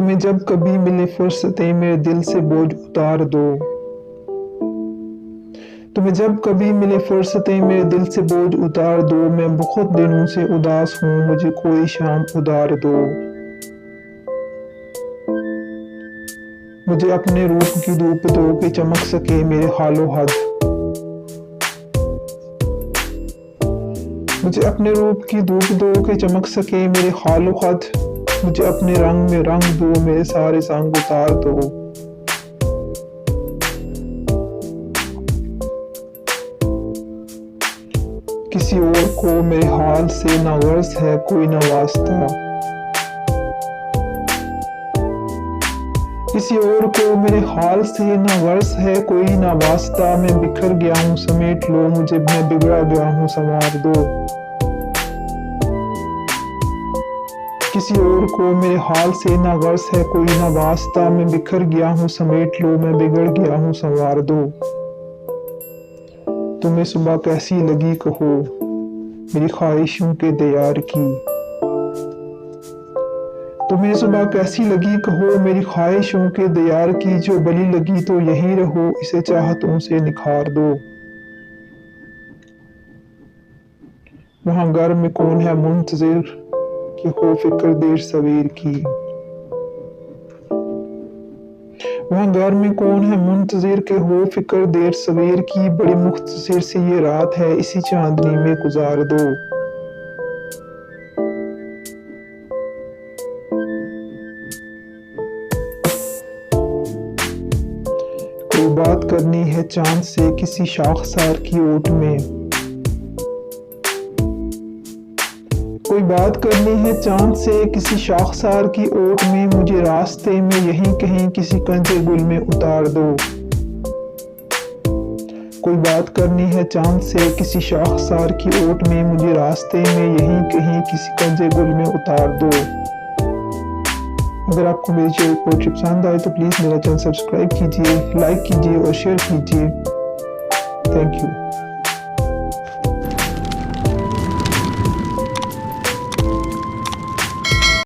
तुम्हें जब कभी मिले फुर्सतें मेरे दिल से बोझ उतार दो। तुम्हें जब कभी मिले फुर्सतें मेरे दिल से बोझ उतार दो। मैं बहुत दिनों से उदास हूँ, मुझे कोई शाम उधार दो। मुझे अपने रूप की धूप दो कि चमक सके मेरे हालो हद। मुझे अपने रूप की धूप दो कि चमक सके मेरे हालो हद। मुझे अपने रंग में रंग दो, मेरे सारे संग उतार दो। किसी और को मेरे हाल से ना गर्ज है कोई ना वास्ता। किसी और को मेरे हाल से ना गर्ज है कोई ना वास्ता। मैं बिखर गया हूँ समेट लो मुझे, मैं बिगड़ा गया हूँ संवार दो। किसी और को मेरे हाल से ना गर्ज है कोई ना वास्ता। मैं बिखर गया हूँ समेट लो, मैं बिगड़ गया हूँ संवार दो। तुम्हें सुबह कैसी लगी कहो मेरी ख्वाहिशों के दयार की। तुम्हें सुबह कैसी लगी कहो मेरी ख्वाहिशों के दयार की। जो बली लगी तो यहीं रहो, इसे चाहतों से निखार दो। वहाँ घर में कौन है मुंतजिर कि हो फिक्र देर सवेर की। वहाँ घर में कौन है मुंतजिर के हो फिक्र देर सवेर की। बड़ी मुख्तसर सी ये रात है, इसी चांदनी में गुजार दो। कोई बात करनी है चांद से किसी शाखसार की ओट में। कोई बात करनी है चांद से किसी शाखसार की ओट में। मुझे रास्ते में यहीं कहीं किसी कंजे गुल में उतार दो। कोई बात करनी है चांद से किसी शाखसार की ओट में। मुझे रास्ते में यहीं कहीं किसी कंजे गुल में उतार दो। अगर आपको मेरी चैनल पोएट्री पसंद आए तो प्लीज़ मेरा चैनल सब्सक्राइब कीजिए, लाइक कीजिए और शेयर कीजिए। Thank you.